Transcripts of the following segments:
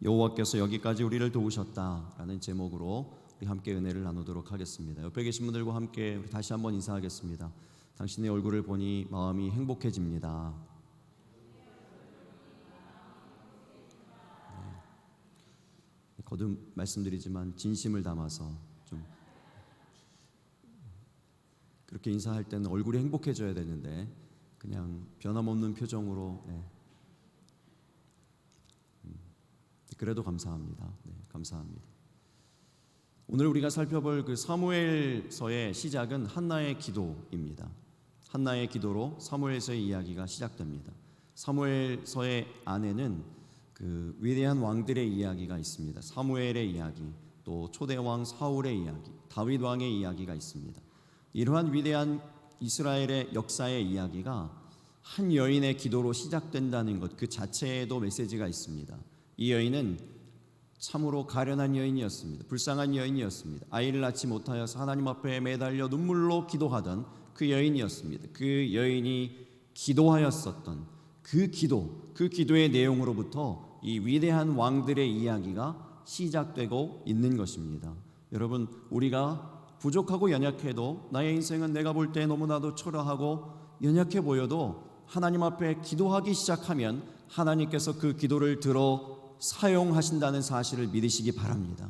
여호와께서 여기까지 우리를 도우셨다라는 제목으로 우리 함께 은혜를 나누도록 하겠습니다. 옆에 계신 분들과 함께 우리 다시 한번 인사하겠습니다. 당신의 얼굴을 보니 마음이 행복해집니다. 거듭 말씀드리지만 진심을 담아서 좀 그렇게 인사할 때는 얼굴이 행복해져야 되는데 그냥 변함없는 표정으로 그래도 감사합니다. 감사합니다. 오늘 우리가 살펴볼 그 사무엘서의 시작은 한나의 기도입니다. 한나의 기도로 사무엘서의 이야기가 시작됩니다. 사무엘서의 안에는 그 위대한 왕들의 이야기가 있습니다. 사무엘의 이야기, 또 초대왕 사울의 이야기, 다윗 왕의 이야기가 있습니다. 이러한 위대한 이스라엘의 역사의 이야기가 한 여인의 기도로 시작된다는 것 그 자체에도 메시지가 있습니다. 이 여인은 참으로 가련한 여인이었습니다. 불쌍한 여인이었습니다. 아이를 낳지 못하여서 하나님 앞에 매달려 눈물로 기도하던 그 여인이었습니다. 그 여인이 기도하였었던 그 기도의 내용으로부터 이 위대한 왕들의 이야기가 시작되고 있는 것입니다. 여러분, 우리가 부족하고 연약해도 나의 인생은 내가 볼 때 너무나도 초라하고 연약해 보여도 하나님 앞에 기도하기 시작하면 하나님께서 그 기도를 들어 사용하신다는 사실을 믿으시기 바랍니다.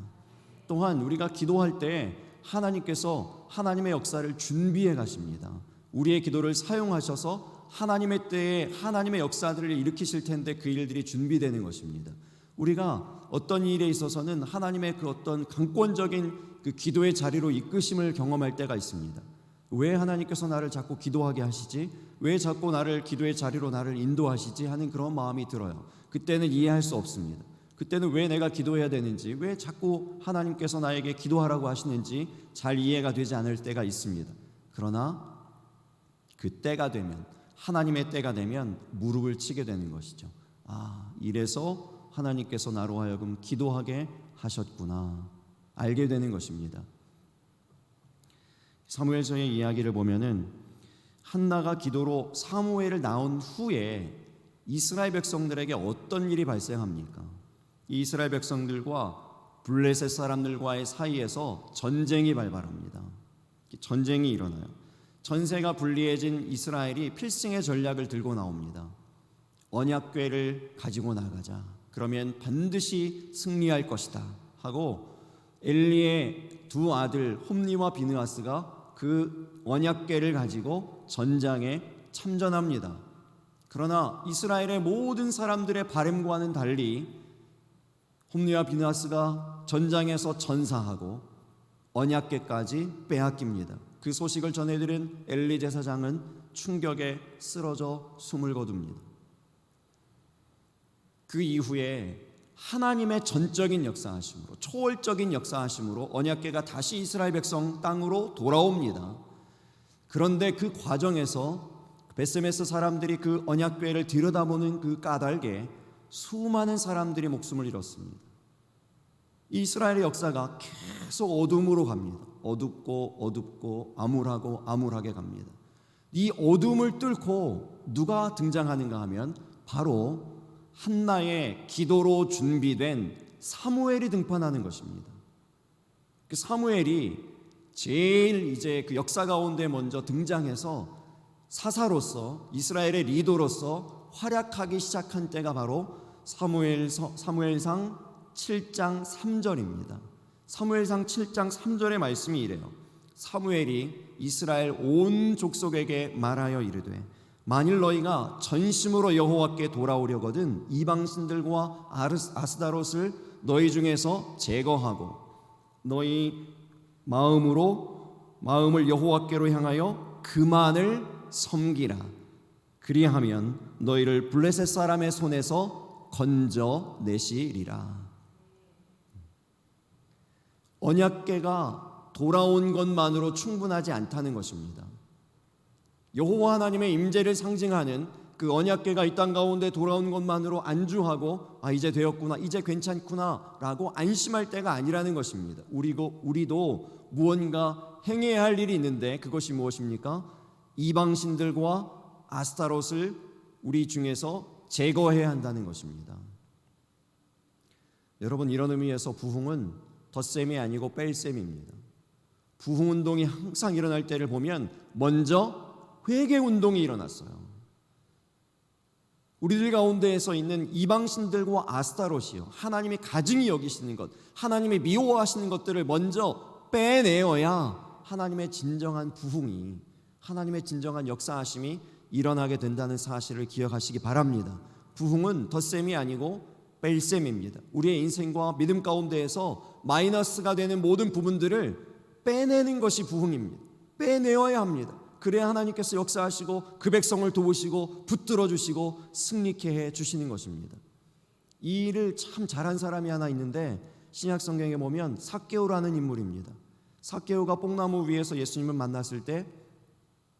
또한 우리가 기도할 때 하나님께서 하나님의 역사를 준비해 가십니다. 우리의 기도를 사용하셔서 하나님의 때에 하나님의 역사들을 일으키실 텐데 그 일들이 준비되는 것입니다. 우리가 어떤 일에 있어서는 하나님의 그 어떤 강권적인 그 기도의 자리로 이끄심을 경험할 때가 있습니다. 왜 하나님께서 나를 자꾸 기도하게 하시지? 왜 자꾸 나를 기도의 자리로 나를 인도하시지? 하는 그런 마음이 들어요. 그때는 이해할 수 없습니다. 그때는 왜 내가 기도해야 되는지, 왜 자꾸 하나님께서 나에게 기도하라고 하시는지 잘 이해가 되지 않을 때가 있습니다. 그러나 그 때가 되면, 하나님의 때가 되면 무릎을 치게 되는 것이죠. 이래서 하나님께서 나로 하여금 기도하게 하셨구나 알게 되는 것입니다. 사무엘서의 이야기를 보면은 한나가 기도로 사무엘을 낳은 후에 이스라엘 백성들에게 어떤 일이 발생합니까? 이 이스라엘 백성들과 블레셋 사람들과의 사이에서 전쟁이 발발합니다. 전쟁이 일어나요. 전세가 불리해진 이스라엘이 필승의 전략을 들고 나옵니다. 언약궤를 가지고 나가자. 그러면 반드시 승리할 것이다 하고 엘리의 두 아들 홈니와 비느하스가 그 언약궤를 가지고 전장에 참전합니다. 그러나 이스라엘의 모든 사람들의 바람과는 달리 홈니와 비느하스가 전장에서 전사하고 언약궤까지 빼앗깁니다. 그 소식을 전해들은 엘리 제사장은 충격에 쓰러져 숨을 거둡니다. 그 이후에 하나님의 전적인 역사하심으로, 초월적인 역사하심으로 언약궤가 다시 이스라엘 백성 땅으로 돌아옵니다. 그런데 그 과정에서 베스메스 사람들이 그 언약궤를 들여다보는 그 까닭에 수많은 사람들이 목숨을 잃었습니다. 이스라엘의 역사가 계속 어둠으로 갑니다. 어둡고 암울하게 갑니다. 이 어둠을 뚫고 누가 등장하는가 하면 바로 한나의 기도로 준비된 사무엘이 등판하는 것입니다. 그 사무엘이 제일 이제 그 역사 가운데 먼저 등장해서 사사로서 이스라엘의 리더로서 활약하기 시작한 때가 바로 사무엘상 7장 3절입니다. 사무엘상 7장 3절의 말씀이 이래요. 사무엘이 이스라엘 온 족속에게 말하여 이르되 만일 너희가 전심으로 여호와께 돌아오려거든 이방신들과 아스다롯을 너희 중에서 제거하고 너희 마음을 여호와께로 향하여 그만을 섬기라. 그리하면 너희를 블레셋 사람의 손에서 건져내시리라. 언약궤가 돌아온 것만으로 충분하지 않다는 것입니다. 여호와 하나님의 임재를 상징하는 그 언약궤가 이 땅 가운데 돌아온 것만으로 안주하고 이제 되었구나, 이제 괜찮구나 라고 안심할 때가 아니라는 것입니다. 우리도 무언가 행해야 할 일이 있는데 그것이 무엇입니까? 이방신들과 아스타롯을 우리 중에서 제거해야 한다는 것입니다. 여러분, 이런 의미에서 부흥은 덧셈이 아니고 뺄셈입니다. 부흥 운동이 항상 일어날 때를 보면 먼저 회개 운동이 일어났어요. 우리들 가운데에서 있는 이방신들과 아스타롯이요, 하나님의 가증히 여기시는 것, 하나님의 미워하시는 것들을 먼저 빼내어야 하나님의 진정한 부흥이, 하나님의 진정한 역사하심이 일어나게 된다는 사실을 기억하시기 바랍니다. 부흥은 덧셈이 아니고 뺄셈입니다. 우리의 인생과 믿음 가운데에서 마이너스가 되는 모든 부분들을 빼내는 것이 부흥입니다. 빼내어야 합니다. 그래야 하나님께서 역사하시고 그 백성을 도우시고 붙들어 주시고 승리케 해 주시는 것입니다. 이 일을 참 잘한 사람이 하나 있는데 신약 성경에 보면 삭개오라는 인물입니다. 삭개오가 뽕나무 위에서 예수님을 만났을 때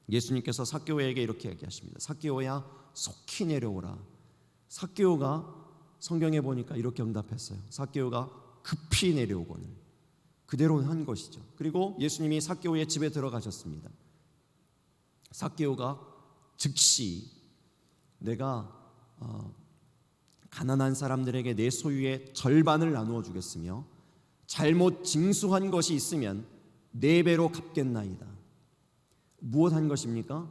예수님께서 삭개오에게 이렇게 얘기하십니다. 삭개오야, 속히 내려오라. 삭개오가 성경에 보니까 이렇게 응답했어요. 삭개오가 급히 내려오거늘. 그대로 한 것이죠. 그리고 예수님이 삭개오의 집에 들어가셨습니다. 삭개오가 즉시 내가 가난한 사람들에게 내 소유의 절반을 나누어 주겠으며 잘못 징수한 것이 있으면 4배로 갚겠나이다. 무엇한 것입니까?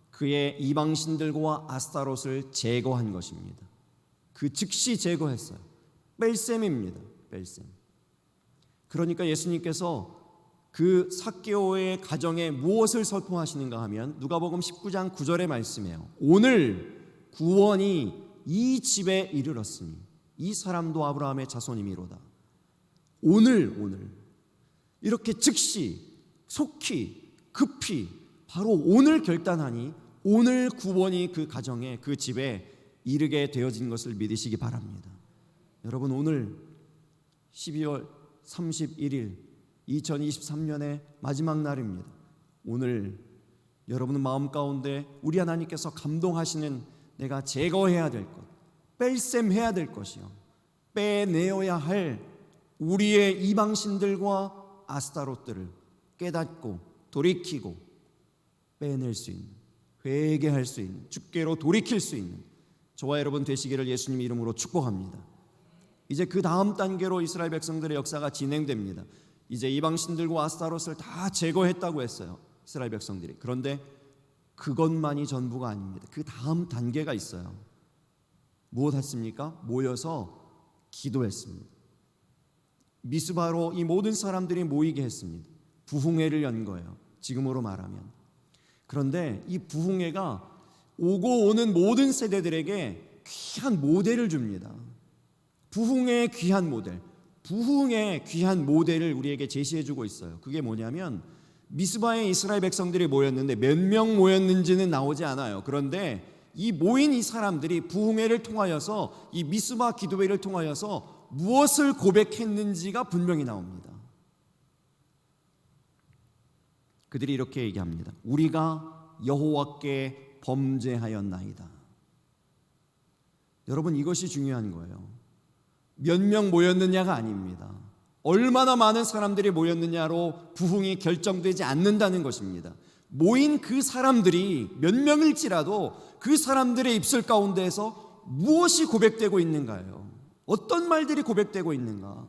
그의 이방신들과 아스타롯을 제거한 것입니다. 그 즉시 제거했어요. 뺄셈입니다. 뺄셈. 그러니까 예수님께서 그 삭개오의 가정에 무엇을 선포하시는가 하면 누가복음 19장 9절의 말씀이에요. 오늘 구원이 이 집에 이르렀으니 이 사람도 아브라함의 자손이미로다. 오늘 이렇게 즉시 속히 급히 바로 오늘 결단하니 오늘 구원이 그 가정에 그 집에 이르게 되어진 것을 믿으시기 바랍니다. 여러분, 오늘 12월 31일 2023년의 마지막 날입니다. 오늘 여러분의 마음 가운데 우리 하나님께서 감동하시는 내가 제거해야 될 것, 뺄셈해야 될 것이요, 빼내어야 할 우리의 이방신들과 아스타롯들을 깨닫고 돌이키고 빼낼 수 있는, 회개할 수 있는, 주께로 돌이킬 수 있는 저와 여러분 되시기를 예수님 이름으로 축복합니다. 이제 그 다음 단계로 이스라엘 백성들의 역사가 진행됩니다. 이제 이방신들과 아스타롯을 다 제거했다고 했어요, 이스라엘 백성들이. 그런데 그것만이 전부가 아닙니다. 그 다음 단계가 있어요. 무엇 했습니까? 모여서 기도했습니다. 미스바로 이 모든 사람들이 모이게 했습니다. 부흥회를 연 거예요, 지금으로 말하면. 그런데 이 부흥회가 오고 오는 모든 세대들에게 귀한 모델을 줍니다. 부흥회의 귀한 모델, 부흥의 귀한 모델을 우리에게 제시해주고 있어요. 그게 뭐냐면 미스바에 이스라엘 백성들이 모였는데 몇 명 모였는지는 나오지 않아요. 그런데 이 모인 이 사람들이 부흥회를 통하여서, 이 미스바 기도회를 통하여서 무엇을 고백했는지가 분명히 나옵니다. 그들이 이렇게 얘기합니다. 우리가 여호와께 범죄하였나이다. 여러분, 이것이 중요한 거예요. 몇 명 모였느냐가 아닙니다. 얼마나 많은 사람들이 모였느냐로 부흥이 결정되지 않는다는 것입니다. 모인 그 사람들이 몇 명일지라도 그 사람들의 입술 가운데에서 무엇이 고백되고 있는가요? 어떤 말들이 고백되고 있는가?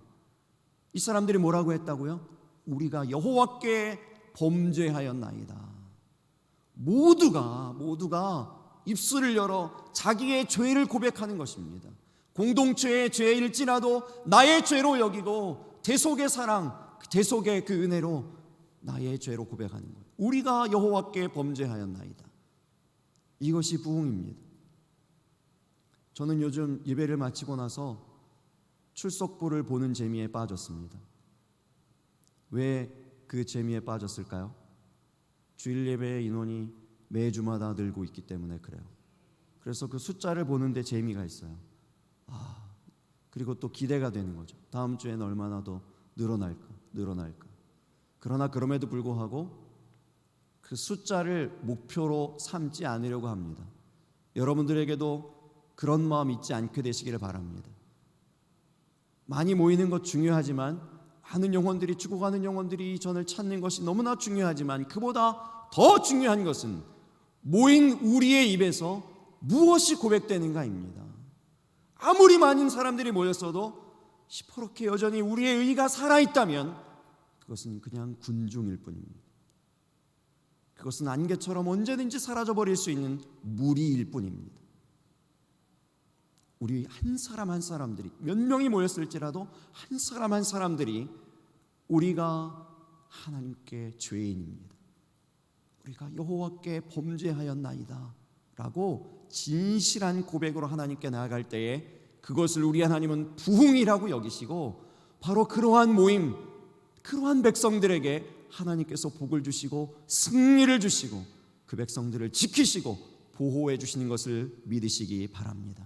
이 사람들이 뭐라고 했다고요? 우리가 여호와께 범죄하였나이다. 모두가 입술을 열어 자기의 죄를 고백하는 것입니다. 공동체의 죄일지라도 나의 죄로 여기고 대속의 사랑, 대속의 그 은혜로 나의 죄로 고백하는 것. 우리가 여호와께 범죄하였나이다. 이것이 부흥입니다. 저는 요즘 예배를 마치고 나서 출석부를 보는 재미에 빠졌습니다. 왜 그 재미에 빠졌을까요? 주일 예배의 인원이 매주마다 늘고 있기 때문에 그래요. 그래서 그 숫자를 보는데 재미가 있어요. 그리고 또 기대가 되는 거죠. 다음 주에는 얼마나 더 늘어날까. 그러나 그럼에도 불구하고 그 숫자를 목표로 삼지 않으려고 합니다. 여러분들에게도 그런 마음 잊지 않게 되시기를 바랍니다. 많이 모이는 것 중요하지만, 많은 영혼들이, 죽어가는 영혼들이 전을 찾는 것이 너무나 중요하지만, 그보다 더 중요한 것은 모인 우리의 입에서 무엇이 고백되는가입니다. 아무리 많은 사람들이 모였어도 시퍼렇게 여전히 우리의 의가 살아있다면 그것은 그냥 군중일 뿐입니다. 그것은 안개처럼 언제든지 사라져버릴 수 있는 무리일 뿐입니다. 우리 한 사람 한 사람들이, 몇 명이 모였을지라도 한 사람 한 사람들이 우리가 하나님께 죄인입니다, 우리가 여호와께 범죄하였나이다 라고 진실한 고백으로 하나님께 나아갈 때에 그것을 우리 하나님은 부흥이라고 여기시고, 바로 그러한 모임, 그러한 백성들에게 하나님께서 복을 주시고 승리를 주시고 그 백성들을 지키시고 보호해 주시는 것을 믿으시기 바랍니다.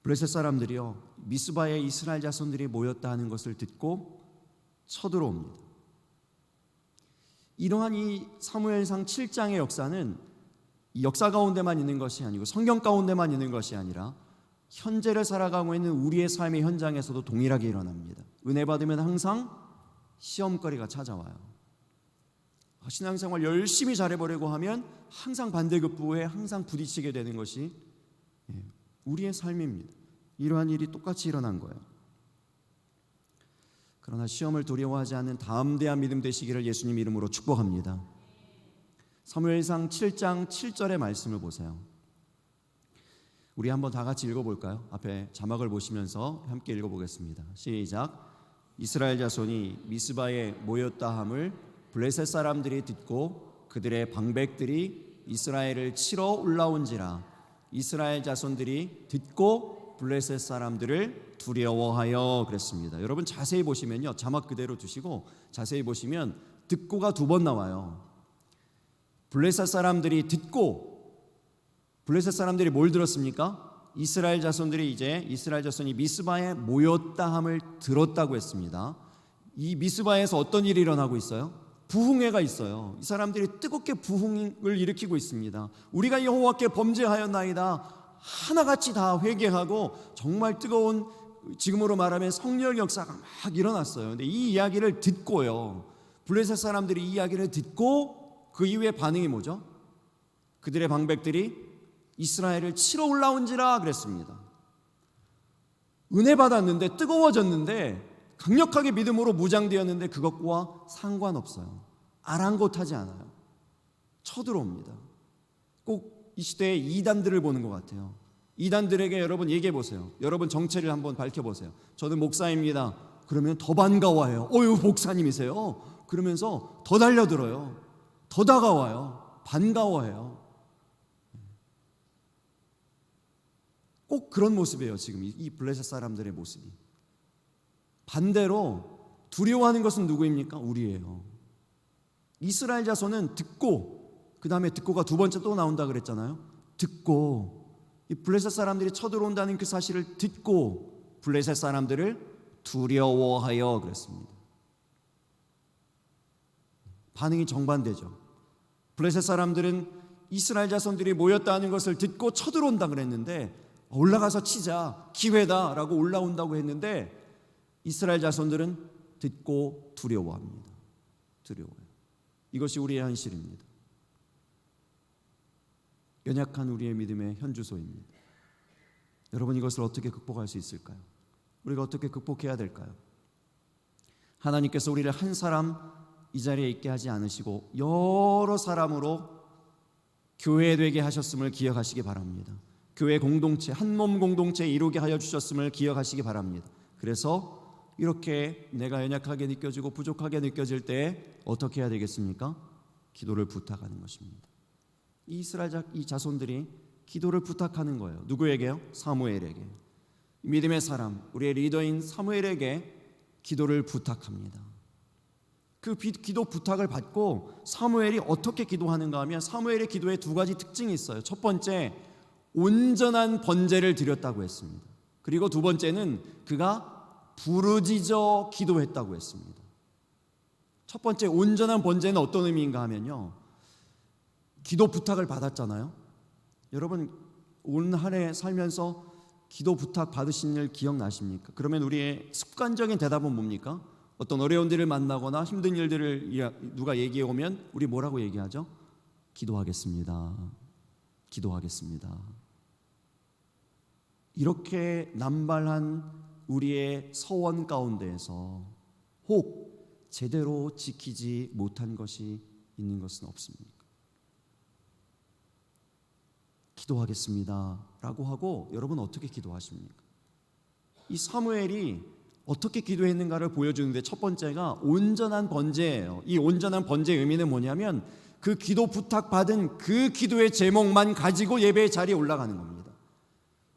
블레셋 사람들이요, 미스바에 이스라엘 자손들이 모였다 하는 것을 듣고 쳐들어옵니다. 이러한 이 사무엘상 7장의 역사는 이 역사 가운데만 있는 것이 아니고 성경 가운데만 있는 것이 아니라 현재를 살아가고 있는 우리의 삶의 현장에서도 동일하게 일어납니다. 은혜 받으면 항상 시험거리가 찾아와요. 신앙생활 열심히 잘해보려고 하면 항상 반대급부에 항상 부딪히게 되는 것이 우리의 삶입니다. 이러한 일이 똑같이 일어난 거예요. 그러나 시험을 두려워하지 않는 담대한 믿음 되시기를 예수님 이름으로 축복합니다. 사무엘상 7장 7절의 말씀을 보세요. 우리 한번 다 같이 읽어볼까요? 앞에 자막을 보시면서 함께 읽어보겠습니다. 시작. 이스라엘 자손이 미스바에 모였다 함을 블레셋 사람들이 듣고 그들의 방백들이 이스라엘을 치러 올라온지라. 이스라엘 자손들이 듣고 블레셋 사람들을 두려워하여 그랬습니다. 여러분 자세히 보시면요, 자막 그대로 두시고 자세히 보시면 듣고가 두 번 나와요. 블레셋 사람들이 듣고, 블레셋 사람들이 뭘 들었습니까? 이스라엘 자손들이 이제 이스라엘 자손이 미스바에 모였다 함을 들었다고 했습니다. 이 미스바에서 어떤 일이 일어나고 있어요? 부흥회가 있어요. 이 사람들이 뜨겁게 부흥을 일으키고 있습니다. 우리가 여호와께 범죄하였나이다, 하나같이 다 회개하고 정말 뜨거운, 지금으로 말하면 성령 역사가 막 일어났어요. 근데 이 이야기를 듣고요, 블레셋 사람들이 이 이야기를 듣고 그 이후에 반응이 뭐죠? 그들의 방백들이 이스라엘을 치러 올라온지라 그랬습니다. 은혜 받았는데, 뜨거워졌는데, 강력하게 믿음으로 무장되었는데 그것과 상관없어요. 아랑곳하지 않아요. 쳐들어옵니다. 꼭 이 시대의 이단들을 보는 것 같아요. 이단들에게 여러분 얘기해 보세요. 여러분 정체를 한번 밝혀보세요. 저는 목사입니다. 그러면 더 반가워해요. 어유 목사님이세요? 그러면서 더 달려들어요. 더 다가와요. 반가워해요. 꼭 그런 모습이에요. 지금 이 블레셋 사람들의 모습이. 반대로 두려워하는 것은 누구입니까? 우리예요. 이스라엘 자손은 듣고, 그 다음에 듣고가 두 번째 또 나온다 그랬잖아요. 듣고, 이 블레셋 사람들이 쳐들어온다는 그 사실을 듣고 블레셋 사람들을 두려워하여 그랬습니다. 반응이 정반대죠. 블레셋 사람들은 이스라엘 자손들이 모였다는 것을 듣고 쳐들어온다 그랬는데, 올라가서 치자, 기회다라고 올라온다고 했는데, 이스라엘 자손들은 듣고 두려워합니다. 두려워요. 이것이 우리의 현실입니다. 연약한 우리의 믿음의 현주소입니다. 여러분, 이것을 어떻게 극복할 수 있을까요? 우리가 어떻게 극복해야 될까요? 하나님께서 우리를 한 사람 이 자리에 있게 하지 않으시고 여러 사람으로 교회되게 하셨음을 기억하시기 바랍니다. 교회 공동체, 한 몸 공동체 이루게 하여 주셨음을 기억하시기 바랍니다. 그래서 이렇게 내가 연약하게 느껴지고 부족하게 느껴질 때 어떻게 해야 되겠습니까? 기도를 부탁하는 것입니다. 이스라엘 이 자손들이 기도를 부탁하는 거예요. 누구에게요? 사무엘에게. 믿음의 사람, 우리의 리더인 사무엘에게 기도를 부탁합니다. 그 기도 부탁을 받고 사무엘이 어떻게 기도하는가 하면, 사무엘의 기도에 두 가지 특징이 있어요. 첫 번째, 온전한 번제를 드렸다고 했습니다. 그리고 두 번째는 그가 부르짖어 기도했다고 했습니다. 첫 번째, 온전한 번제는 어떤 의미인가 하면요, 기도 부탁을 받았잖아요. 여러분, 올 한 해 살면서 기도 부탁 받으신 일 기억나십니까? 그러면 우리의 습관적인 대답은 뭡니까? 어떤 어려운 일을 만나거나 힘든 일들을 누가 얘기해 오면 우리 뭐라고 얘기하죠? 기도하겠습니다. 기도하겠습니다. 이렇게 남발한 우리의 서원 가운데에서 혹 제대로 지키지 못한 것이 있는 것은 없습니까? 기도하겠습니다 라고 하고 여러분 어떻게 기도하십니까? 이 사무엘이 어떻게 기도했는가를 보여주는데 첫 번째가 온전한 번제예요. 이 온전한 번제의 의미는 뭐냐면 그 기도 부탁받은 그 기도의 제목만 가지고 예배의 자리에 올라가는 겁니다.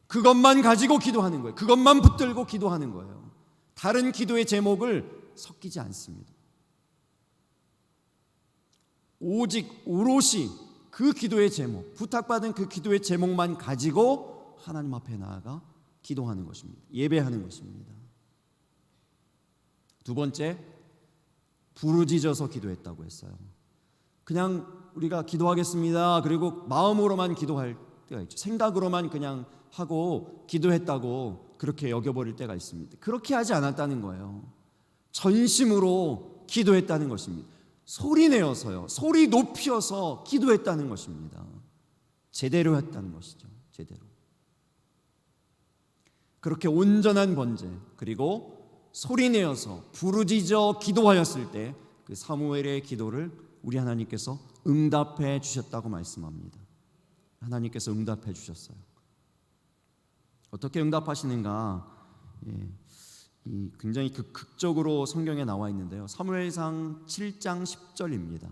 그것만 가지고 기도하는 거예요. 그것만 붙들고 기도하는 거예요. 다른 기도의 제목을 섞이지 않습니다. 오직 오롯이 그 기도의 제목, 부탁받은 그 기도의 제목만 가지고 하나님 앞에 나아가 기도하는 것입니다. 예배하는 것입니다. 두 번째, 부르짖어서 기도했다고 했어요. 그냥 우리가 기도하겠습니다 그리고 마음으로만 기도할 때가 있죠. 생각으로만 그냥 하고 기도했다고 그렇게 여겨버릴 때가 있습니다. 그렇게 하지 않았다는 거예요. 전심으로 기도했다는 것입니다. 소리 내어서요, 소리 높여서 기도했다는 것입니다. 제대로 했다는 것이죠. 제대로. 그렇게 온전한 번제 그리고 소리 내어서 부르짖어 기도하였을 때 그 사무엘의 기도를 우리 하나님께서 응답해 주셨다고 말씀합니다. 하나님께서 응답해 주셨어요. 어떻게 응답하시는가? 굉장히 극적으로 성경에 나와 있는데요. 사무엘상 7장 10절입니다.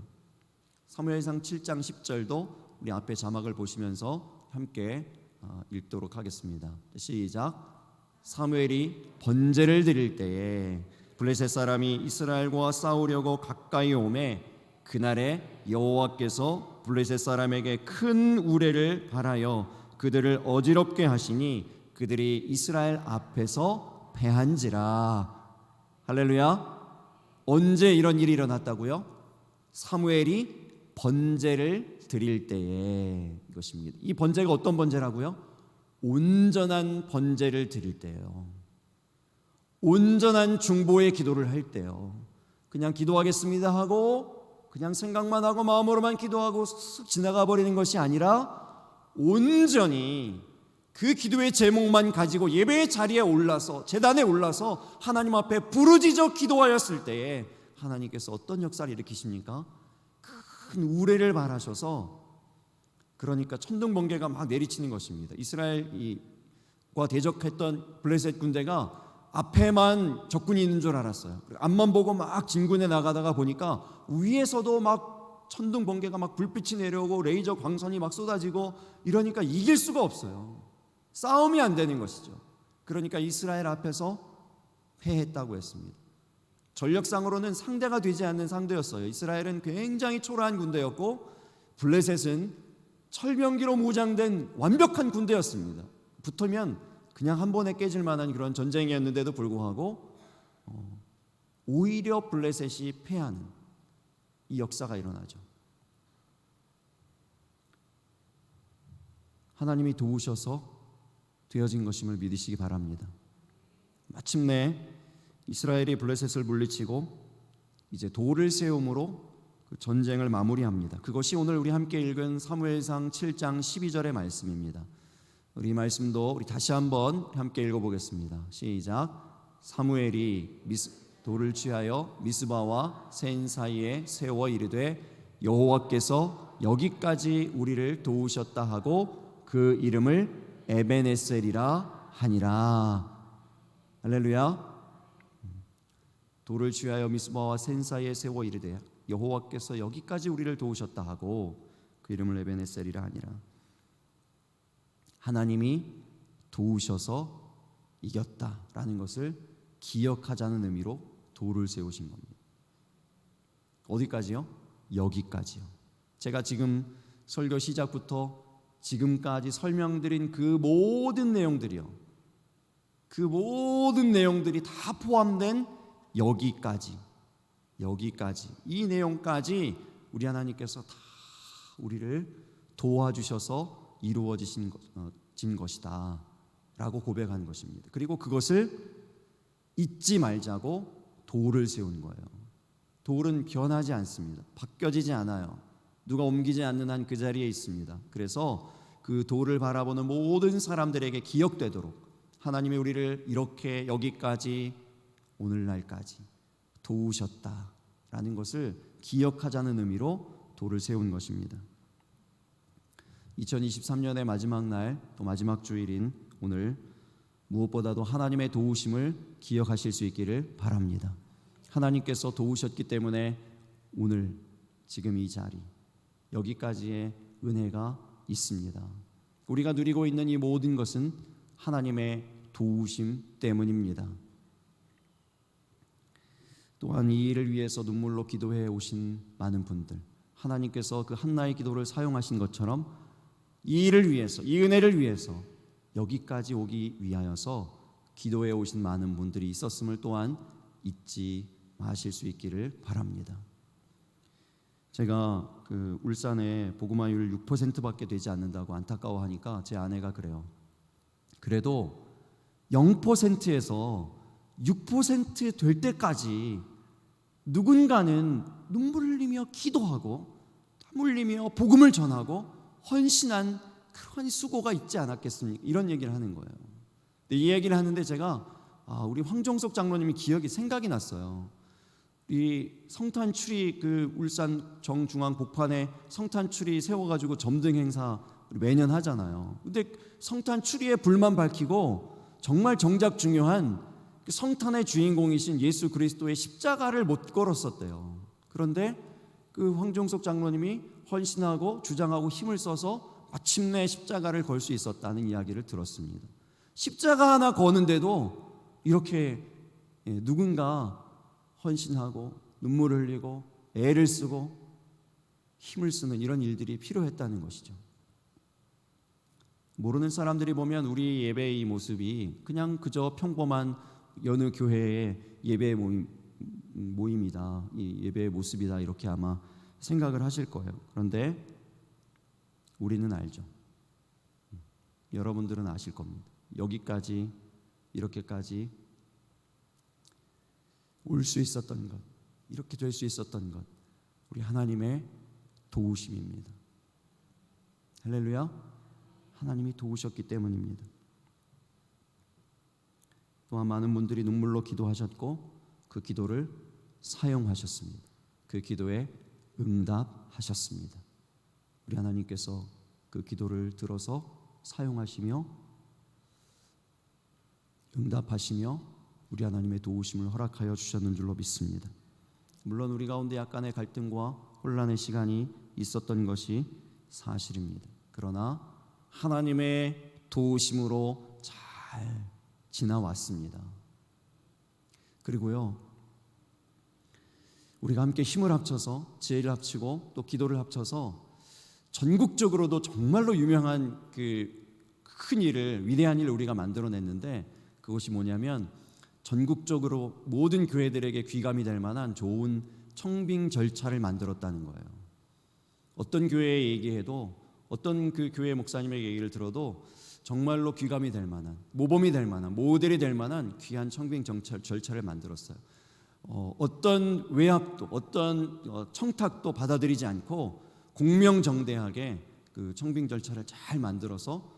사무엘상 7장 10절도 우리 앞에 자막을 보시면서 함께 읽도록 하겠습니다. 시작. 사무엘이 번제를 드릴 때에 블레셋 사람이 이스라엘과 싸우려고 가까이 오매 그날에 여호와께서 블레셋 사람에게 큰 우레를 발하여 그들을 어지럽게 하시니 그들이 이스라엘 앞에서 패한지라. 할렐루야. 언제 이런 일이 일어났다고요? 사무엘이 번제를 드릴 때에 이것입니다. 이 번제가 어떤 번제라고요? 온전한 번제를 드릴 때예요. 온전한 중보의 기도를 할 때요. 그냥 기도하겠습니다 하고 그냥 생각만 하고 마음으로만 기도하고 쓱 지나가 버리는 것이 아니라 온전히 그 기도의 제목만 가지고 예배의 자리에 올라서 제단에 올라서 하나님 앞에 부르짖어 기도하였을 때에 하나님께서 어떤 역사를 일으키십니까? 큰 우레를 발하셔서 그러니까 천둥번개가 막 내리치는 것입니다. 이스라엘과 대적했던 블레셋 군대가 앞에만 적군이 있는 줄 알았어요. 앞만 보고 막 진군에 나가다가 보니까 위에서도 막 천둥번개가 막 불빛이 내려오고 레이저 광선이 막 쏟아지고 이러니까 이길 수가 없어요. 싸움이 안 되는 것이죠. 그러니까 이스라엘 앞에서 패했다고 했습니다. 전력상으로는 상대가 되지 않는 상대였어요. 이스라엘은 굉장히 초라한 군대였고 블레셋은 철병기로 무장된 완벽한 군대였습니다. 붙으면 그냥 한 번에 깨질 만한 그런 전쟁이었는데도 불구하고 오히려 블레셋이 패하는 이 역사가 일어나죠. 하나님이 도우셔서 되어진 것임을 믿으시기 바랍니다. 마침내 이스라엘이 블레셋을 물리치고 이제 돌을 세움으로 그 전쟁을 마무리합니다. 그것이 오늘 우리 함께 읽은 사무엘상 7장 12절의 말씀입니다. 우리 말씀도 우리 다시 한번 함께 읽어보겠습니다. 시작. 사무엘이 돌을 취하여 미스바와 센 사이에 세워 이르되 여호와께서 여기까지 우리를 도우셨다 하고 그 이름을 에베네셀이라 하니라. 할렐루야. 돌을 취하여 미스바와 센 사이에 세워 이르되 여호와께서 여기까지 우리를 도우셨다 하고 그 이름을 에베네셀이라 하니라. 하나님이 도우셔서 이겼다라는 것을 기억하자는 의미로 돌을 세우신 겁니다. 어디까지요? 여기까지요. 제가 지금 설교 시작부터 지금까지 설명드린 그 모든 내용들이요, 그 모든 내용들이 다 포함된 여기까지 이 내용까지 우리 하나님께서 다 우리를 도와주셔서 이루어진 것이다 라고 고백한 것입니다. 그리고 그것을 잊지 말자고 돌을 세운 거예요. 돌은 변하지 않습니다. 바뀌어지지 않아요. 누가 옮기지 않는 한 그 자리에 있습니다. 그래서 그 도를 바라보는 모든 사람들에게 기억되도록 하나님이 우리를 이렇게 여기까지 오늘날까지 도우셨다라는 것을 기억하자는 의미로 도를 세운 것입니다. 2023년의 마지막 날, 또 마지막 주일인 오늘 무엇보다도 하나님의 도우심을 기억하실 수 있기를 바랍니다. 하나님께서 도우셨기 때문에 오늘 지금 이 자리 여기까지의 은혜가 있습니다. 우리가 누리고 있는 이 모든 것은 하나님의 도우심 때문입니다. 또한 이 일을 위해서 눈물로 기도해 오신 많은 분들, 하나님께서 그 한나의 기도를 사용하신 것처럼 이 일을 위해서, 이 은혜를 위해서 여기까지 오기 위하여서 기도해 오신 많은 분들이 있었음을 또한 잊지 마실 수 있기를 바랍니다. 제가 그 울산에 복음화율 6%밖에 되지 않는다고 안타까워하니까 제 아내가 그래요. 그래도 0%에서 6% 될 때까지 누군가는 눈물 흘리며 기도하고 땀 흘리며 복음을 전하고 헌신한 그런 수고가 있지 않았겠습니까? 이런 얘기를 하는 거예요. 근데 이 얘기를 하는데 제가 우리 황종석 장로님이 생각이 났어요. 이 성탄 추리 그 울산 정중앙 복판에 성탄 추리 세워가지고 점등 행사 매년 하잖아요. 근데 성탄 추리에 불만 밝히고 정말 정작 중요한 성탄의 주인공이신 예수 그리스도의 십자가를 못 걸었었대요. 그런데 그 황종석 장로님이 헌신하고 주장하고 힘을 써서 마침내 십자가를 걸 수 있었다는 이야기를 들었습니다. 십자가 하나 거는데도 이렇게 누군가 헌신하고 눈물을 흘리고 애를 쓰고 힘을 쓰는 이런 일들이 필요했다는 것이죠. 모르는 사람들이 보면 우리 예배의 이 모습이 그냥 그저 평범한 여느 교회의 예배 모임이다, 이 예배의 모습이다 이렇게 아마 생각을 하실 거예요. 그런데 우리는 알죠. 여러분들은 아실 겁니다. 여기까지 이렇게까지 올 수 있었던 것, 이렇게 될 수 있었던 것, 우리 하나님의 도우심입니다. 할렐루야. 하나님이 도우셨기 때문입니다. 또한 많은 분들이 눈물로 기도하셨고 그 기도를 사용하셨습니다. 그 기도에 응답하셨습니다. 우리 하나님께서 그 기도를 들어서 사용하시며 응답하시며 우리 하나님의 도우심을 허락하여 주셨는 줄로 믿습니다. 물론 우리 가운데 약간의 갈등과 혼란의 시간이 있었던 것이 사실입니다. 그러나 하나님의 도우심으로 잘 지나왔습니다. 그리고요, 우리가 함께 힘을 합쳐서 지혜를 합치고 또 기도를 합쳐서 전국적으로도 정말로 유명한 그 큰 일을, 위대한 일을 우리가 만들어냈는데 그것이 뭐냐면 전국적으로 모든 교회들에게 귀감이 될 만한 좋은 청빙 절차를 만들었다는 거예요. 어떤 교회에 얘기해도, 어떤 그 교회 목사님의 얘기를 들어도 정말로 귀감이 될 만한, 모범이 될 만한, 모델이 될 만한 귀한 청빙 절차를 만들었어요. 어떤 외압도, 어떤 청탁도 받아들이지 않고 공명정대하게 그 청빙 절차를 잘 만들어서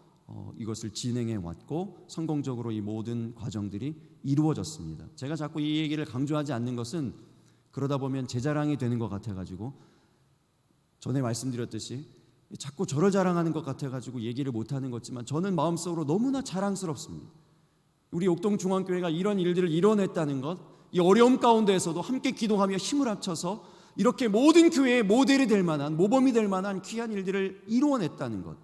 이것을 진행해 왔고 성공적으로 이 모든 과정들이 이루어졌습니다. 제가 자꾸 이 얘기를 강조하지 않는 것은 그러다 보면 제 자랑이 되는 것 같아가지고, 전에 말씀드렸듯이 자꾸 저를 자랑하는 것 같아가지고 얘기를 못하는 거지만 저는 마음속으로 너무나 자랑스럽습니다. 우리 옥동중앙교회가 이런 일들을 이뤄냈다는 것, 이 어려움 가운데에서도 함께 기도하며 힘을 합쳐서 이렇게 모든 교회의 모델이 될 만한, 모범이 될 만한 귀한 일들을 이루어냈다는 것,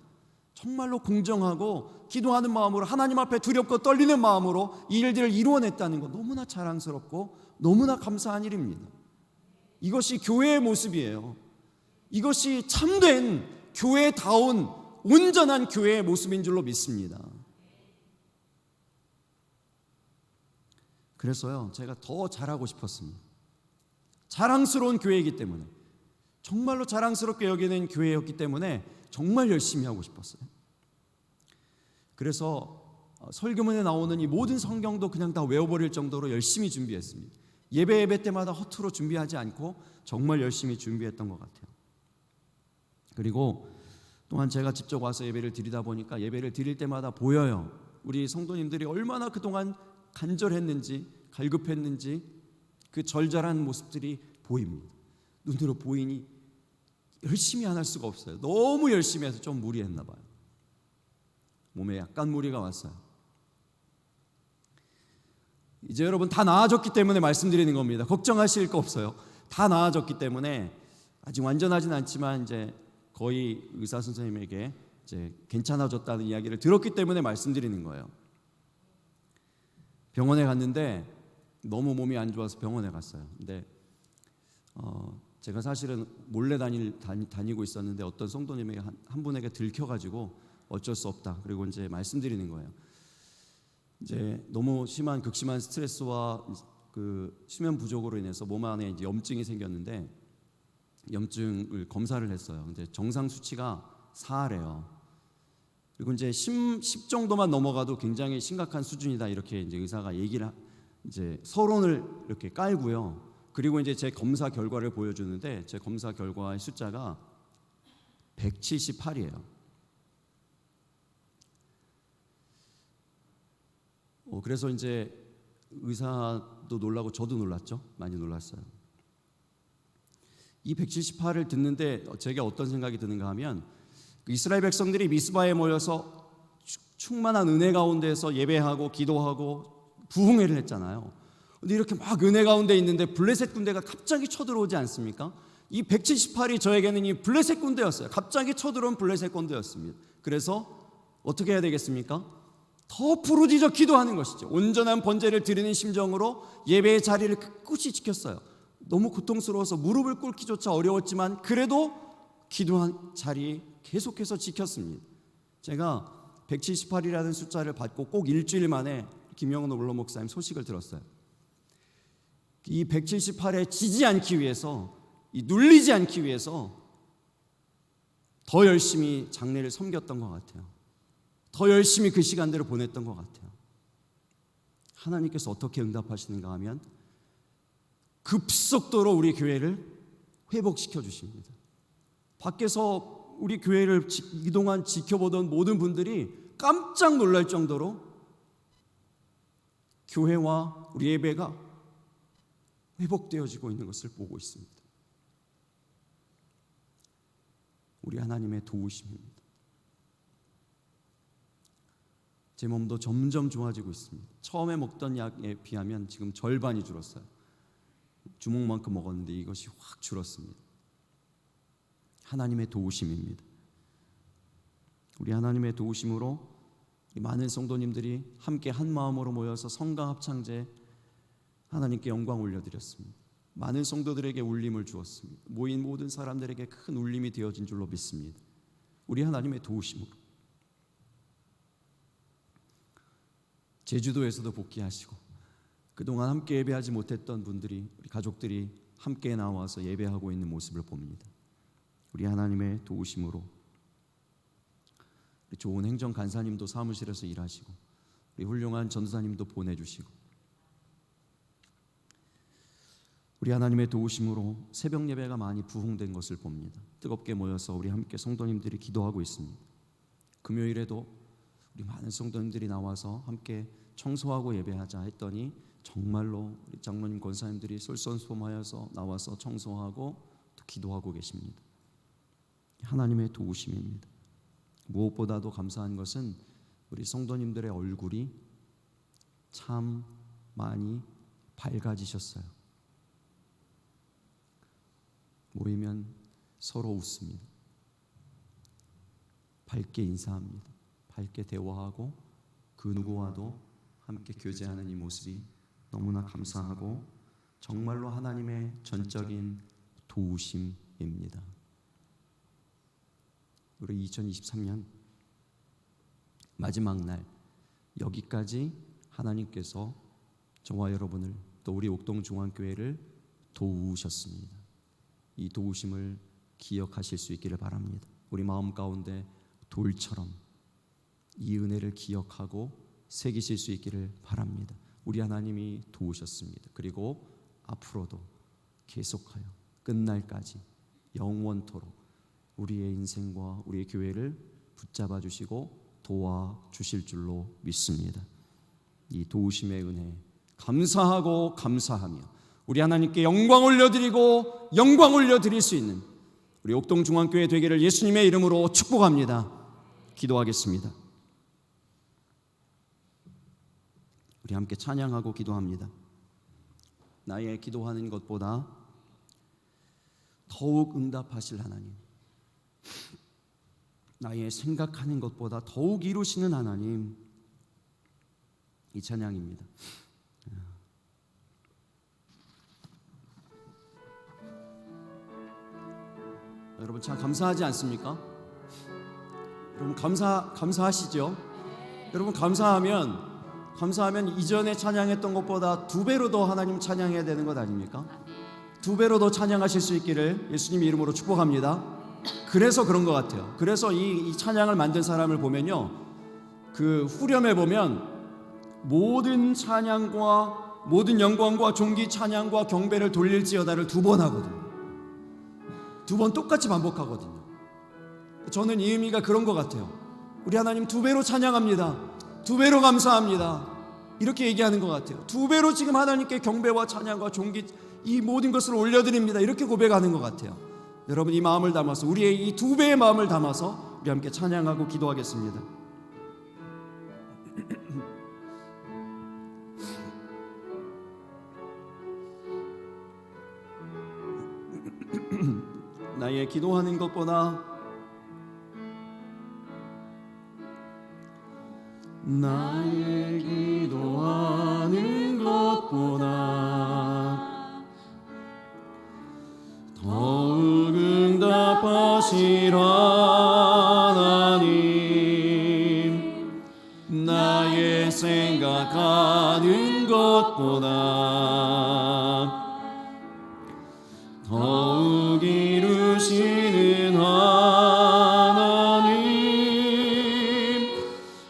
정말로 공정하고 기도하는 마음으로, 하나님 앞에 두렵고 떨리는 마음으로 이 일들을 이루어냈다는 것, 너무나 자랑스럽고 너무나 감사한 일입니다. 이것이 교회의 모습이에요. 이것이 참된 교회다운 온전한 교회의 모습인 줄로 믿습니다. 그래서요, 제가 더 잘하고 싶었습니다. 자랑스러운 교회이기 때문에, 정말로 자랑스럽게 여기는 교회였기 때문에 정말 열심히 하고 싶었어요. 그래서 설교문에 나오는 이 모든 성경도 그냥 다 외워버릴 정도로 열심히 준비했습니다. 예배 때마다 허투루 준비하지 않고 정말 열심히 준비했던 것 같아요. 그리고 또한 제가 직접 와서 예배를 드리다 보니까 예배를 드릴 때마다 보여요. 우리 성도님들이 얼마나 그동안 간절했는지, 갈급했는지 그 절절한 모습들이 보입니다. 눈으로 보이니 열심히 안 할 수가 없어요. 너무 열심히 해서 좀 무리했나 봐요. 몸에 약간 무리가 왔어요. 이제 여러분 다 나아졌기 때문에 말씀드리는 겁니다. 걱정하실 거 없어요. 다 나아졌기 때문에 아직 완전하진 않지만 이제 거의 의사 선생님에게 이제 괜찮아졌다는 이야기를 들었기 때문에 말씀드리는 거예요. 병원에 갔는데 너무 몸이 안 좋아서 병원에 갔어요. 근데 제가 사실은 몰래 다니고 있었는데 어떤 성도님에게 한 분에게 들켜가지고 어쩔 수 없다. 그리고 이제 말씀드리는 거예요. 이제 너무 심한 극심한 스트레스와 그 수면 부족으로 인해서 몸 안에 이제 염증이 생겼는데 염증을 검사를 했어요. 근데 정상 수치가 4래요. 그리고 이제 10 정도만 넘어가도 굉장히 심각한 수준이다 이렇게 이제 의사가 얘기를 이제 서론을 이렇게 깔고요. 그리고 이제 제 검사 결과를 보여주는데 제 검사 결과의 숫자가 178이에요. 그래서 이제 의사도 놀라고 저도 놀랐죠. 많이 놀랐어요. 이 178을 듣는데 제게 어떤 생각이 드는가 하면 이스라엘 백성들이 미스바에 모여서 충만한 은혜 가운데서 예배하고 기도하고 부흥회를 했잖아요. 근데 이렇게 막 은혜 가운데 있는데 블레셋 군대가 갑자기 쳐들어오지 않습니까? 이 178이 저에게는 이 블레셋 군대였어요. 갑자기 쳐들어온 블레셋 군대였습니다. 그래서 어떻게 해야 되겠습니까? 더 부르짖어 기도하는 것이죠. 온전한 번제를 드리는 심정으로 예배의 자리를 끝까지 지켰어요. 너무 고통스러워서 무릎을 꿇기조차 어려웠지만 그래도 기도한 자리 계속해서 지켰습니다. 제가 178이라는 숫자를 받고 꼭 일주일 만에 김영훈 원로 목사님 소식을 들었어요. 이 178에 지지 않기 위해서, 이 눌리지 않기 위해서 더 열심히 장례를 섬겼던 것 같아요. 더 열심히 그 시간들을 보냈던 것 같아요. 하나님께서 어떻게 응답하시는가 하면 급속도로 우리 교회를 회복시켜 주십니다. 밖에서 우리 교회를 이동안 지켜보던 모든 분들이 깜짝 놀랄 정도로 교회와 우리 예배가 회복되어지고 있는 것을 보고 있습니다. 우리 하나님의 도우심입니다. 제 몸도 점점 좋아지고 있습니다. 처음에 먹던 약에 비하면 지금 절반이 줄었어요. 주먹만큼 먹었는데 이것이 확 줄었습니다. 하나님의 도우심입니다. 우리 하나님의 도우심으로 많은 성도님들이 함께 한 마음으로 모여서 성가 합창제 하나님께 영광 올려드렸습니다. 많은 성도들에게 울림을 주었습니다. 모인 모든 사람들에게 큰 울림이 되어진 줄로 믿습니다. 우리 하나님의 도우심으로 제주도에서도 복귀하시고 그동안 함께 예배하지 못했던 분들이, 우리 가족들이 함께 나와서 예배하고 있는 모습을 봅니다. 우리 하나님의 도우심으로 우리 좋은 행정 간사님도 사무실에서 일하시고 우리 훌륭한 전도사님도 보내주시고 우리 하나님의 도우심으로 새벽 예배가 많이 부흥된 것을 봅니다. 뜨겁게 모여서 우리 함께 성도님들이 기도하고 있습니다. 금요일에도 우리 많은 성도님들이 나와서 함께 청소하고 예배하자 했더니 정말로 우리 장로님 권사님들이 솔선수범하여서 나와서 청소하고 또 기도하고 계십니다. 하나님의 도우심입니다. 무엇보다도 감사한 것은 우리 성도님들의 얼굴이 참 많이 밝아지셨어요. 모이면 서로 웃습니다. 밝게 인사합니다. 밝게 대화하고 그 누구와도 함께 교제하는 이 모습이 너무나 감사하고 정말로 하나님의 전적인 도우심입니다. 우리 2023년 마지막 날 여기까지 하나님께서 저와 여러분을 또 우리 옥동중앙교회를 도우셨습니다. 이 도우심을 기억하실 수 있기를 바랍니다. 우리 마음 가운데 돌처럼 이 은혜를 기억하고 새기실 수 있기를 바랍니다. 우리 하나님이 도우셨습니다. 그리고 앞으로도 계속하여 끝날까지 영원토록 우리의 인생과 우리의 교회를 붙잡아 주시고 도와주실 줄로 믿습니다. 이 도우심의 은혜 감사하고 감사하며 우리 하나님께 영광 올려드리고 영광 올려드릴 수 있는 우리 옥동중앙교회 되기를 예수님의 이름으로 축복합니다. 기도하겠습니다. 우리 함께 찬양하고 기도합니다. 나의 기도하는 것보다 더욱 응답하실 하나님, 나의 생각하는 것보다 더욱 이루시는 하나님, 이 찬양입니다. 여러분 참 감사하지 않습니까? 여러분 감사하시죠? 여러분 감사하면 이전에 찬양했던 것보다 2배로 더 하나님 찬양해야 되는 것 아닙니까? 2배로 더 찬양하실 수 있기를 예수님의 이름으로 축복합니다. 그래서 그런 것 같아요. 그래서 이 찬양을 만든 사람을 보면요, 그 후렴에 보면 모든 찬양과 모든 영광과 존귀 찬양과 경배를 돌릴지어다를 2번 하거든요. 2번 똑같이 반복하거든요. 저는 이 의미가 그런 것 같아요. 우리 하나님 2배로 찬양합니다. 2배로 감사합니다. 이렇게 얘기하는 것 같아요. 2배로 지금 하나님께 경배와 찬양과 존귀 이 모든 것을 올려드립니다. 이렇게 고백하는 것 같아요. 여러분 이 마음을 담아서 우리의 이 2배의 마음을 담아서 우리 함께 찬양하고 기도하겠습니다. 나의 기도하는 것보다 나의 기도하는 것보다 더욱 응답하실 하나님, 나의 생각하는 것보다 더욱 이루시는 하나님,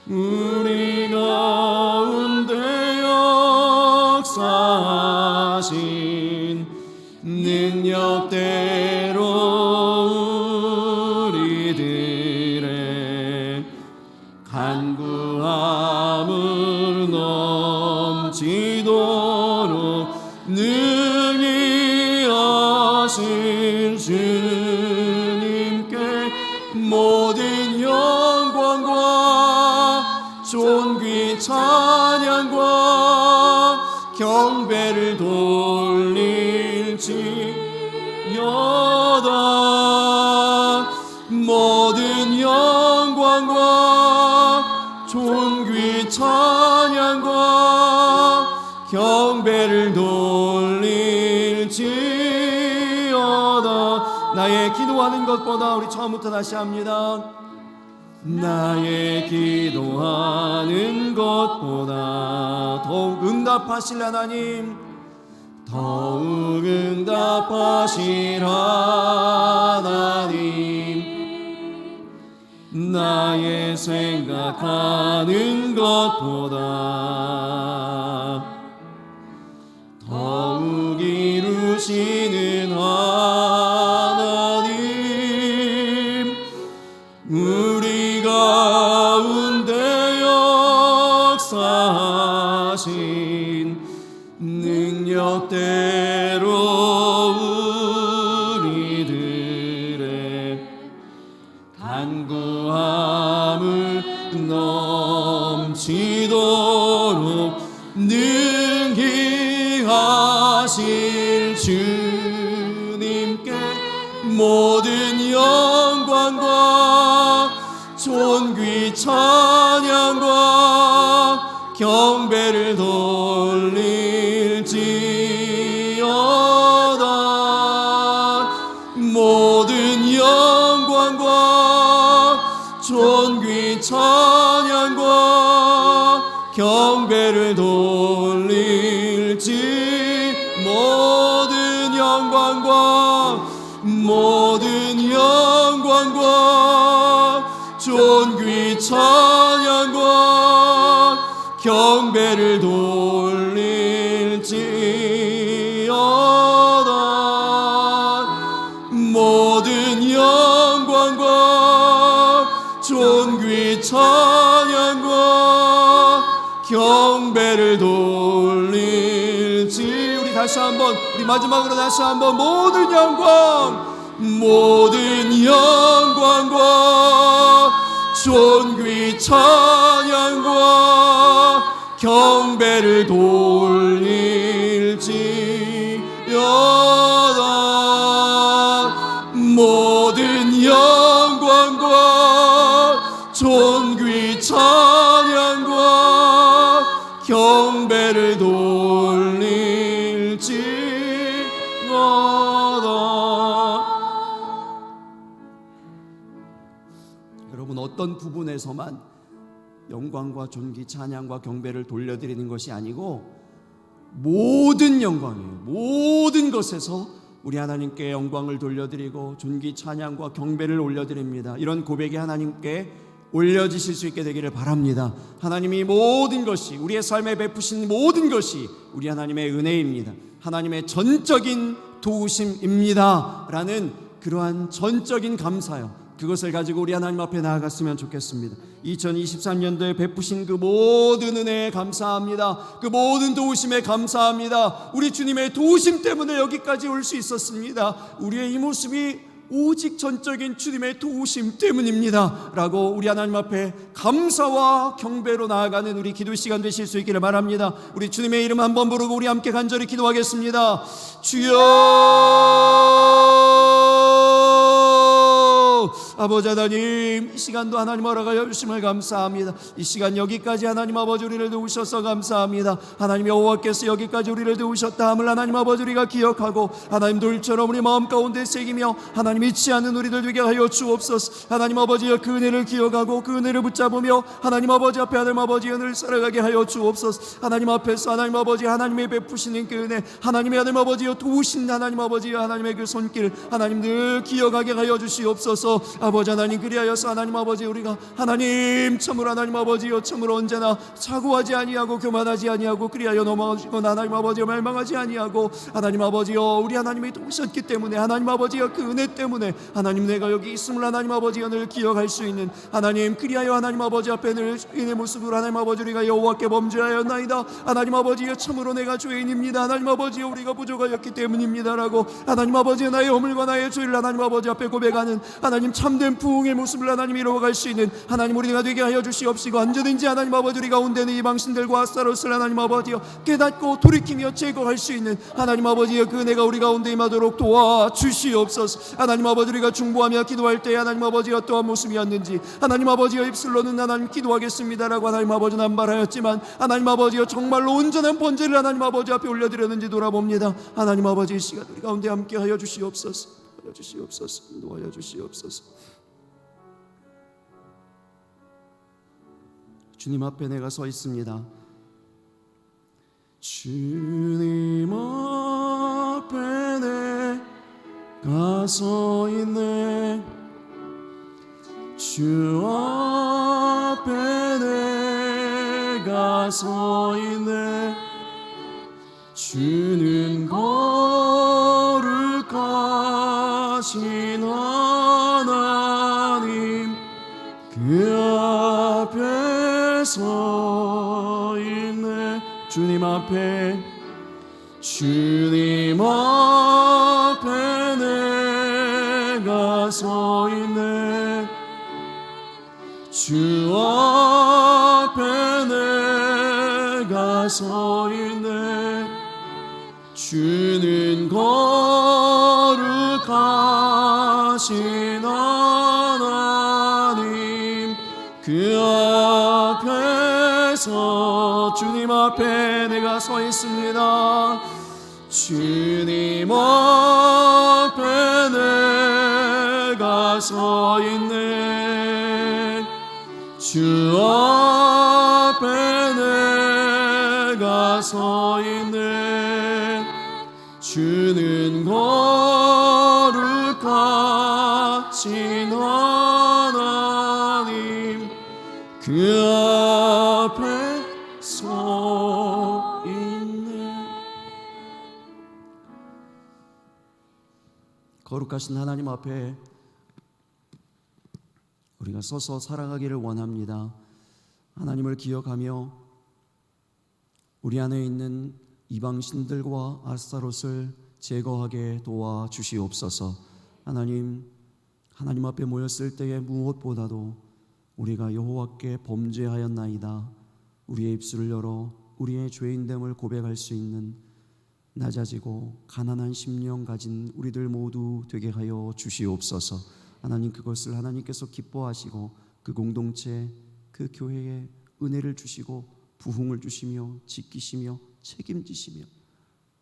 우리 가운데 역사하신 능력대로 우리들의 간구함을 넘치도록 능히 하신 주님께 모든 영광과 존귀 찬양과 경배를 돌릴지어다. 모든 영광과 존귀 찬양과 경배를 돌릴지어다. 나의 기도하는 것보다, 우리 처음부터 다시 합니다. 나의 기도하는 것보다 더욱 응답하실 하나님, 더욱 응답하실 하나님, 나의 생각하는 것보다 더욱 이루시는 하나님, 우리 가운데 역사하신 능력대로 우리들의 간구함을 넘치도록 능히 하실 주님께 모든 영광과 존귀 찬양과 경배를 돌릴지어다. 모든 영광과 존귀 찬양과 경배를 돌릴지. 모든 영광과 존귀 찬양과 경배를 돌릴지어다. 모든 영광과 존귀 찬양과 경배를 돌릴지. 우리 다시 한번, 우리 마지막으로 다시 한번 모든 영광과 존귀 찬양과 경배를 돌릴지어다. 모든 영광과 존귀 찬양과 경배를 돌릴지어다. 여러분, 어떤 부분에서만 영광과 존귀 찬양과 경배를 돌려드리는 것이 아니고 모든 영광이에요. 모든 것에서 우리 하나님께 영광을 돌려드리고 존귀 찬양과 경배를 올려드립니다. 이런 고백이 하나님께 올려지실 수 있게 되기를 바랍니다. 하나님이 모든 것이, 우리의 삶에 베푸신 모든 것이 우리 하나님의 은혜입니다. 하나님의 전적인 도우심입니다 라는 그러한 전적인 감사요, 그것을 가지고 우리 하나님 앞에 나아갔으면 좋겠습니다. 2023년도에 베푸신 그 모든 은혜에 감사합니다. 그 모든 도우심에 감사합니다. 우리 주님의 도우심 때문에 여기까지 올 수 있었습니다. 우리의 이 모습이 오직 전적인 주님의 도우심 때문입니다 라고 우리 하나님 앞에 감사와 경배로 나아가는 우리 기도 시간 되실 수 있기를 바랍니다. 우리 주님의 이름 한번 부르고 우리 함께 간절히 기도하겠습니다. 주여, 아버지 하나님, 이 시간도 하나님 허락하여 주심을 감사합니다. 이 시간 여기까지 하나님 아버지 우리를 도우셔서 감사합니다. 하나님 여호와께서 여기까지 우리를 도우셨다 함을 하나님 아버지 우리가 기억하고 하나님 돌처럼 우리 마음 가운데 새기며 하나님 잊지 않는 우리들 되게 하여 주옵소서. 하나님 아버지여, 그 은혜를 기억하고 그 은혜를 붙잡으며 하나님 아버지 앞에 하나님 아버지 은혜를 살아가게 하여 주옵소서. 하나님 앞에서 하나님 아버지 하나님의 베푸시는 그 은혜, 하나님의 하나님 아버지여 도우신 하나님 아버지여 하나님의 그 손길 하나님 늘 기억하게 하여 주시옵소서. 아버지 하나님, 그리하여서 하나님 아버지 우리가 하나님 참으로 하나님 아버지여 참으로 언제나 사고하지 아니하고 교만하지 아니하고 그리하여 넘어지거나 하나님 아버지여 멸망하지 아니하고 하나님 아버지여 우리 하나님이 도우셨기 때문에 하나님 아버지여 그 은혜 때문에 하나님 내가 여기 있음을 하나님 아버지여 늘 기억할 수 있는 하나님, 그리하여 하나님 아버지 앞에 늘 주인의 모습으로 하나님 아버지 우리가 여호와께 범죄하였나이다. 하나님 아버지여 참으로 내가 죄인입니다. 하나님 아버지여 우리가 부족하였기 때문입니다라고 하나님 아버지여 나의 허물과 나의 죄를 하나님 아버지 앞에 고백하는 하나님 참된 부흥의 모습을 하나님 이루어갈 수 있는 하나님 우리가 되게 하여 주시옵시고, 언제든지 하나님 아버지 우리 가운데는 이방신들과 아스타롯을 하나님 아버지여 깨닫고 돌이키며 제거할 수 있는 하나님 아버지여 그 은혜가 우리 가운데 임하도록 도와주시옵소서. 하나님 아버지 우리가 중보하며 기도할 때 하나님 아버지여 어떠한 모습이었는지 하나님 아버지여 입술로는 하나님 기도하겠습니다라고 하나님 아버지 남발하였지만 하나님 아버지여 정말로 온전한 번제를 하나님 아버지 앞에 올려드렸는지 돌아봅니다. 하나님 아버지 이 시간 우리 가운데 함께 하여 주시옵소서. 하여 주시옵소서. 인도하여 주시옵소서. 주님 앞에 내가 서 있습니다. 주님 앞에 내가 서 있네. 주 앞에 내가 서 있네. 주는 거룩하신 하나님 그 앞에 서 있네. 주님 앞에 내가 서 있네. 주 앞에 내가 서 있네. 주는 거룩하신 하나님 그 앞에서 주님 앞에 내가 서 있습니다. 주님 앞에 내가 서 있네. 주 앞에 내가 서 있네. 주는 거룩하신 하나님 그 앞에 서 있네. 거룩하신 하나님 앞에 우리가 우리가 서서 살아가기를 원합니다. 하나님을 기억하며 우리 안에 있는 이방신들과 아스타롯을 제거하게 도와주시옵소서. 하나님 앞에 모였을 때에 무엇보다도 우리가 여호와께 범죄하였나이다, 우리의 입술을 열어 우리의 죄인됨을 고백할 수 있는 낮아지고 가난한 심령 가진 우리들 모두 되게 하여 주시옵소서. 하나님, 그것을 하나님께서 기뻐하시고 그 공동체, 그 교회에 은혜를 주시고 부흥을 주시며 지키시며 책임지시며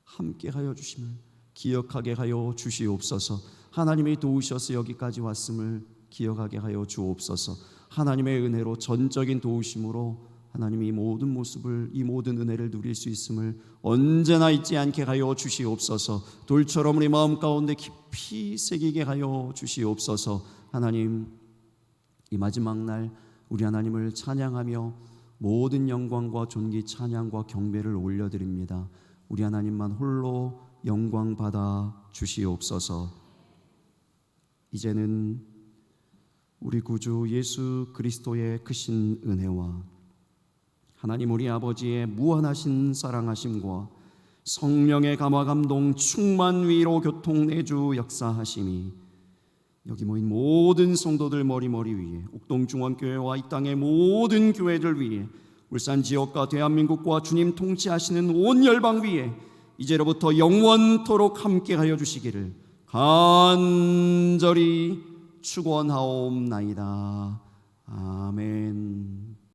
함께하여 주심을 기억하게 하여 주시옵소서. 하나님이 도우셔서 여기까지 왔음을 기억하게 하여 주옵소서. 하나님의 은혜로, 전적인 도우심으로 하나님이 이 모든 모습을, 이 모든 은혜를 누릴 수 있음을 언제나 잊지 않게 하여 주시옵소서. 돌처럼 우리 마음 가운데 깊이 새기게 하여 주시옵소서. 하나님, 이 마지막 날 우리 하나님을 찬양하며 모든 영광과 존귀, 찬양과 경배를 올려드립니다. 우리 하나님만 홀로 영광 받아 주시옵소서. 이제는 우리 구주 예수 그리스도의 크신 은혜와 하나님 우리 아버지의 무한하신 사랑하심과 성령의 감화 감동 충만 위로 교통 내주 역사하심이 여기 모인 모든 성도들 머리 위에, 옥동중원교회와 이 땅의 모든 교회들 위에, 울산 지역과 대한민국과 주님 통치하시는 온 열방 위에 이제로부터 영원토록 함께하여 주시기를 간절히 축원하옵나이다. 아멘.